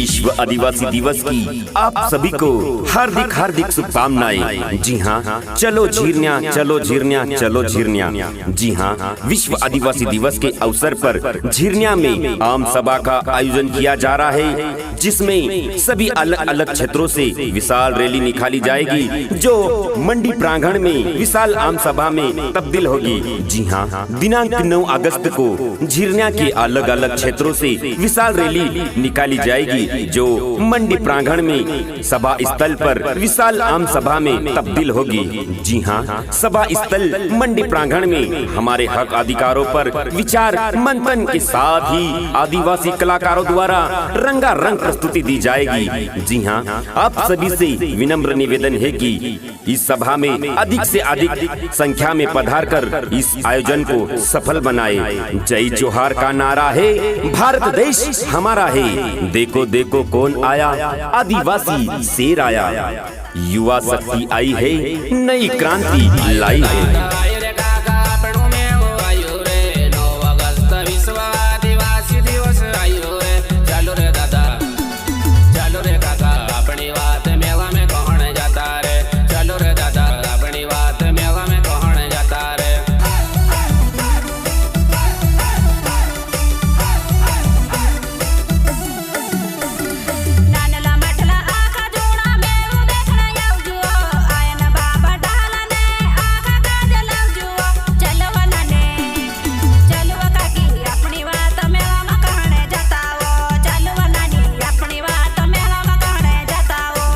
विश्व आदिवासी दिवस की आप सभी को हार्दिक हार्दिक शुभकामनाएं। जी हाँ, चलो झिरन्या चलो झिरन्या चलो झिरन्या। जी हाँ, विश्व आदिवासी दिवस के अवसर पर झिरन्या में आम सभा का आयोजन किया जा रहा है, जिसमें सभी अलग अलग क्षेत्रों से विशाल रैली निकाली जाएगी, जो मंडी प्रांगण में विशाल आम सभा में तब्दील होगी। जी हाँ, दिनांक 9 अगस्त को झिरन्या के अलग अलग क्षेत्रों से विशाल रैली निकाली जाएगी, जो मंडी प्रांगण में सभा स्थल पर विशाल आम सभा में तब्दील होगी। जी हाँ, सभा स्थल मंडी प्रांगण में हमारे हक अधिकारों पर विचार मंथन के साथ ही आदिवासी कलाकारों द्वारा रंगारंग प्रस्तुति दी जाएगी। जी हाँ, आप सभी से विनम्र निवेदन है कि इस सभा में अधिक से अधिक संख्या में पधार कर इस आयोजन को सफल बनाए। जय जोहार का नारा है, भारत देश हमारा है, देखो देखो कौन आया, आदिवासी शेर आया। युवा शक्ति आई है, नई क्रांति लाई है।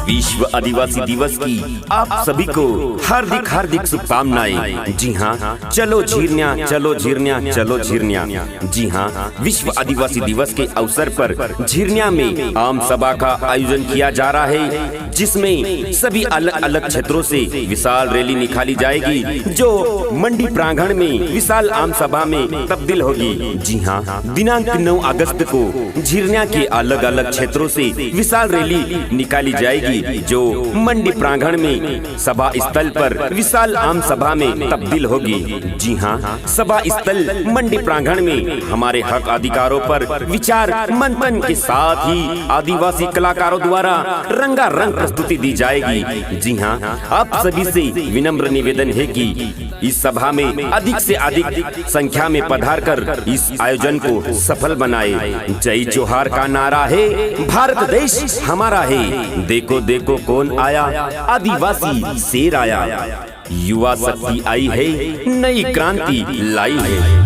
विश्व आदिवासी दिवस की आप सभी को हार्दिक हार्दिक शुभकामनाएं। जी हाँ, चलो झिरन्या चलो झिरन्या चलो झिरन्या। जी हाँ, विश्व आदिवासी दिवस के अवसर पर झिरन्या में आम सभा का आयोजन किया जा रहा है, जिसमें सभी अलग अलग क्षेत्रों से विशाल रैली निकाली जाएगी, जो मंडी प्रांगण में विशाल आम सभा में तब्दील होगी। जी हाँ, दिनांक 9 अगस्त को झिरन्या के अलग अलग क्षेत्रों से विशाल रैली निकाली जाएगी, जो मंडी प्रांगण में सभा स्थल पर विशाल आम सभा में तब्दील होगी। जी हाँ, सभा स्थल मंडी प्रांगण में हमारे हक अधिकारों पर विचार मंथन के साथ ही आदिवासी कलाकारों द्वारा रंगारंग प्रस्तुति दी जाएगी। जी हाँ, आप सभी से विनम्र निवेदन है कि इस सभा में अधिक से अधिक संख्या में पधार कर इस आयोजन को सफल बनाए। जय जोहार का नारा है, भारत देश हमारा है, देखो देखो कौन आया, आदिवासी शेर आया। युवा शक्ति आई है, नई क्रांति लाई है।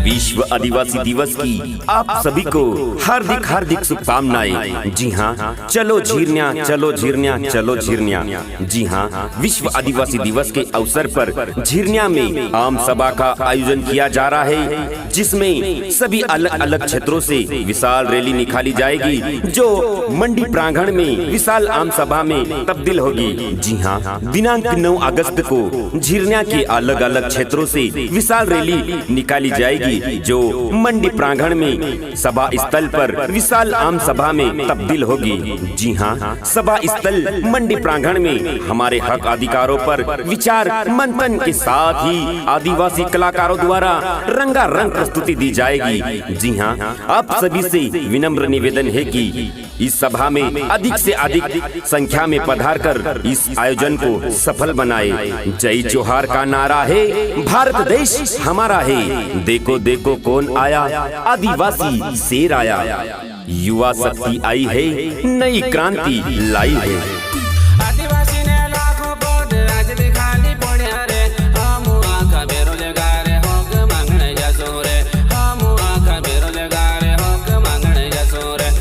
विश्व आदिवासी दिवस की आप सभी को हार्दिक हार्दिक शुभकामनाएं। जी हाँ, चलो झिरन्या चलो झिरन्या चलो झिरन्या। जी हाँ, विश्व आदिवासी दिवस के अवसर पर झिरन्या में आम सभा का आयोजन किया जा रहा है, जिसमें सभी अलग अलग क्षेत्रों से विशाल रैली निकाली जाएगी, जो मंडी प्रांगण में विशाल आम सभा में तब्दील होगी। जी हाँ, दिनांक 9 अगस्त को झिरन्या के अलग अलग क्षेत्रों से विशाल रैली निकाली जाएगी, जो मंडी प्रांगण में सभा स्थल पर विशाल आम सभा में तब्दील होगी। जी हाँ, सभा स्थल मंडी प्रांगण में हमारे हक अधिकारों पर विचार मंथन के साथ ही आदिवासी कलाकारों द्वारा रंगारंग प्रस्तुति दी जाएगी। जी हाँ, आप सभी से विनम्र निवेदन है कि इस सभा में अधिक से अधिक संख्या में पधार कर इस आयोजन को सफल बनाए। जय जोहार का नारा है, भारत देश हमारा है, देखो देखो कौन आया, आदिवासी शेर आया। युवा शक्ति आई है, नई क्रांति लाई है।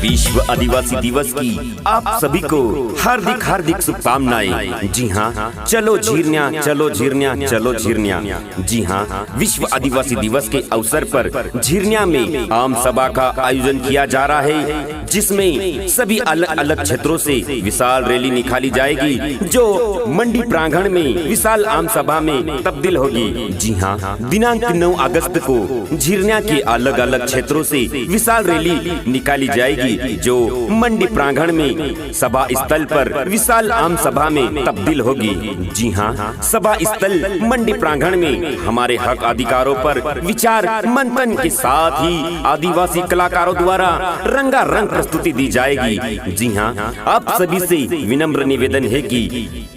विश्व विश्व आदिवासी दिवस की आप सभी को हार्दिक हार्दिक शुभकामनाएं। जी हाँ, चलो झीरन्या चलो झीरन्या चलो झीरन्या। जी हाँ, विश्व आदिवासी दिवस के अवसर पर झीरन्या में आम सभा का आयोजन किया जा रहा है, जिसमें सभी अलग अलग क्षेत्रों से विशाल रैली निकाली जाएगी, जो मंडी प्रांगण में विशाल आम सभा में तब्दील होगी। जी हाँ, दिनांक 9 अगस्त को झीरन्या के अलग अलग क्षेत्रों से विशाल रैली निकाली जाएगी, जो मंडी प्रांगण में सभा स्थल पर विशाल आम सभा में तब्दील होगी। जी हाँ, सभा स्थल मंडी प्रांगण में हमारे हक अधिकारों पर विचार मंथन के साथ ही आदिवासी कलाकारों द्वारा रंगारंग प्रस्तुति दी जाएगी। जी हाँ, आप सभी से विनम्र निवेदन है कि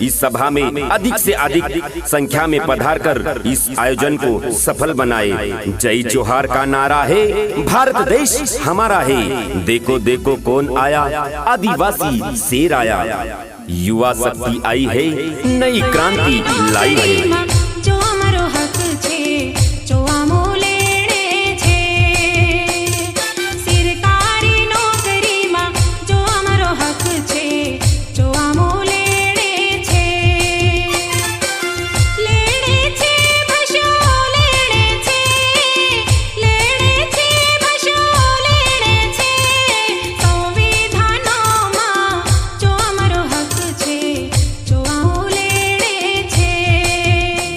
इस सभा में अधिक से अधिक संख्या में पधार कर इस आयोजन को सफल बनाए। जय जोहार का नारा है, भारत देश हमारा है, देखो देखो कौन आया, आदिवासी शेर आया। युवा शक्ति आई है, नई क्रांति लाई है। जो हमारो हक छे, जो आमो लेणे छे, सरकारी नौकरी में जो हमारो हक छे, जो आमो लेणे छे, भशो लेणे छे, भशो लेणे छे, संविधानों में जो हमारो हक छे, जो आमो लेणे छे।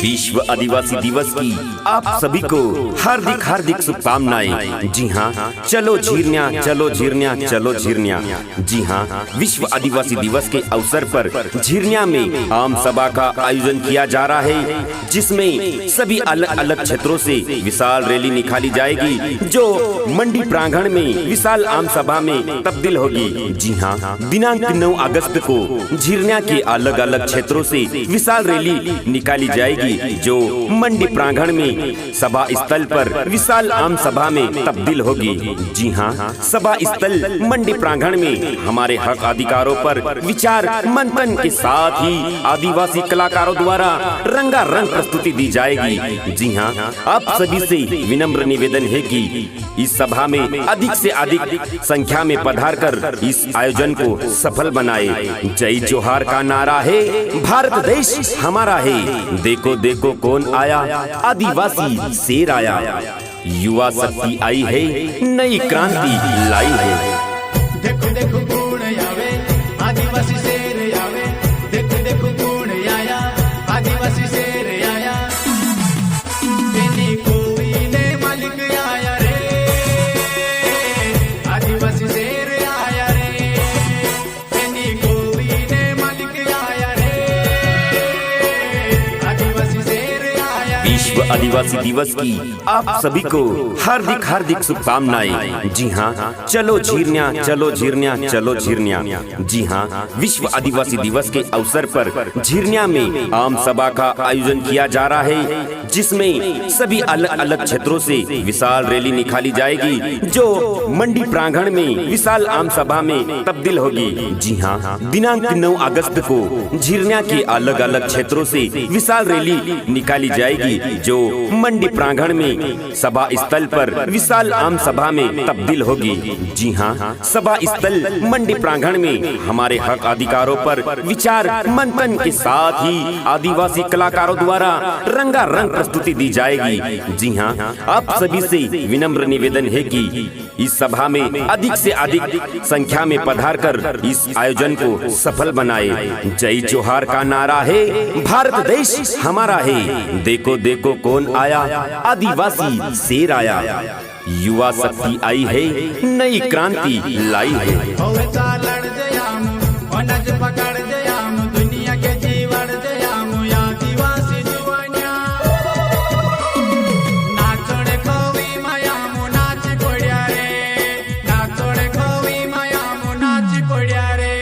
विश्व आदिवासी दिवस की आप सभी को हार्दिक हार्दिक शुभकामनाएं। जी हाँ, चलो झीरन्या चलो झीरन्या चलो झीरन्या। जी हाँ, विश्व आदिवासी दिवस के अवसर पर झीरन्या में आम सभा का आयोजन किया जा रहा है, जिसमें सभी अलग अलग क्षेत्रों से विशाल रैली निकाली जाएगी, जो मंडी प्रांगण में विशाल आम सभा में तब्दील होगी। जी हाँ, दिनांक 9 अगस्त को झीरन्या के अलग अलग क्षेत्रों से विशाल रैली निकाली जाएगी, जो मंडी प्रांगण में सभा स्थल पर विशाल आम सभा में तब्दील होगी। जी हाँ, सभा स्थल मंडी प्रांगण में हमारे हक अधिकारों पर विचार मंथन के साथ ही आदिवासी कलाकारों द्वारा रंगारंग प्रस्तुति दी जाएगी। जी हाँ, आप सभी से विनम्र निवेदन है कि इस सभा में अधिक से अधिक संख्या में पधार कर इस आयोजन को सफल बनाए। जय जोहार का नारा है, भारत देश हमारा है, देखो देखो कौन आया, आदिवासी शेर आया। युवा शक्ति आई है, नई क्रांति लाई है। देखो देखो कौन आवे, आदिवासी शेर आवे, देखो देखो कौन आया, आदिवासी शेर आया। तेनी कोई ने मालिक आया रे, आदिवासी शेर आया रे, तेनी कोई ने मालिक आया रे, आदिवासी शेर आया। विश्व आदिवासी दिवस की आप सभी को हार्दिक हार्दिक शुभकामनाएं। जी हाँ, चलो झीरन्या चलो झीरन्या चलो झीरन्या। जी हाँ, विश्व आदिवासी दिवस के अवसर पर झीरन्या में आम सभा का आयोजन किया जा रहा है, जिसमें सभी अलग अलग क्षेत्रों से विशाल रैली निकाली जाएगी, जो मंडी प्रांगण में विशाल आम सभा में तब्दील होगी। जी हाँ, दिनांक 9 अगस्त को झीरन्या के अलग अलग क्षेत्रों से विशाल रैली निकाली जाएगी, जो मंडी प्रांगण में सभा स्थल पर विशाल आम सभा में तब्दील होगी। जी हाँ, सभा स्थल मंडी प्रांगण में हमारे हक अधिकारों पर विचार मंथन के साथ ही आदिवासी कलाकारों द्वारा रंगारंग प्रस्तुति दी जाएगी। जी हाँ, आप सभी से विनम्र निवेदन है कि इस सभा में अधिक से अधिक संख्या में पधार कर इस आयोजन को सफल बनाए। जय जोहार का नारा है, भारत देश हमारा है, देखो देखो कौन आया, आदिवासी शेर आया। युवा शक्ति आई है, नई क्रांति लाई है। होवे चालण जयाम, अनज पकड़ जयाम, दुनिया के जीवन जयाम, आदिवासी जुवान्या। नाचोड़े खोवी मायामो नाच पड्या रे, नाचोड़े खोवी मायामो नाच पड्या रे।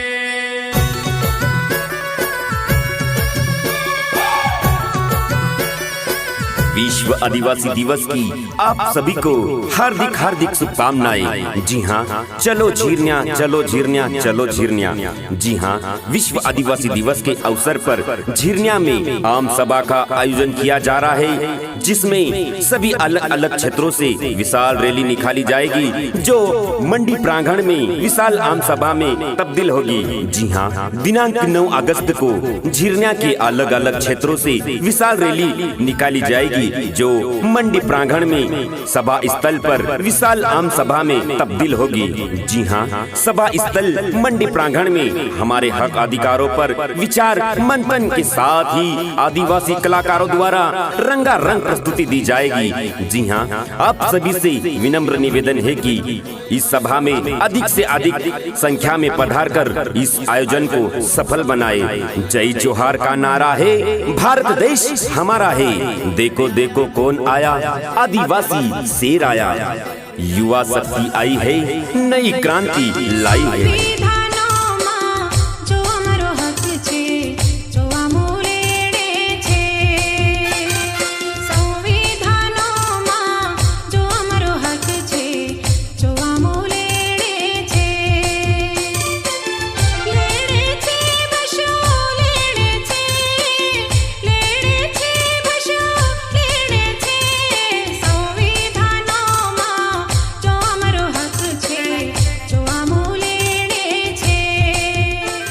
विश्व विश्व आदिवासी दिवस की आप सभी को हार्दिक हार्दिक शुभकामनाएं। जी हाँ, चलो झीरन्या चलो झीरन्या चलो झीरन्या। जी हाँ, विश्व आदिवासी दिवस के अवसर पर झीरन्या में आम सभा का आयोजन किया जा रहा है, जिसमें सभी अलग अलग क्षेत्रों से विशाल रैली निकाली जाएगी, जो मंडी प्रांगण में विशाल आम सभा में तब्दील होगी। जी हाँ, दिनांक 9 अगस्त को झीरन्या के अलग अलग क्षेत्रों से विशाल रैली निकाली जाएगी, जो मंडी प्रांगण में सभा स्थल पर विशाल आम सभा में तब्दील होगी। जी हाँ, सभा स्थल मंडी प्रांगण में हमारे हक अधिकारों पर विचार मंथन के साथ ही आदिवासी कलाकारों द्वारा रंगारंग प्रस्तुति दी जाएगी। जी हाँ, आप सभी से विनम्र निवेदन है कि इस सभा में अधिक से अधिक संख्या में पधार कर इस आयोजन को सफल बनाए। जय जोहार का नारा है, भारत देश हमारा है, देखो देखो कौन आया, आदिवासी शेर आया। युवा शक्ति आई है, नई क्रांति लाई है।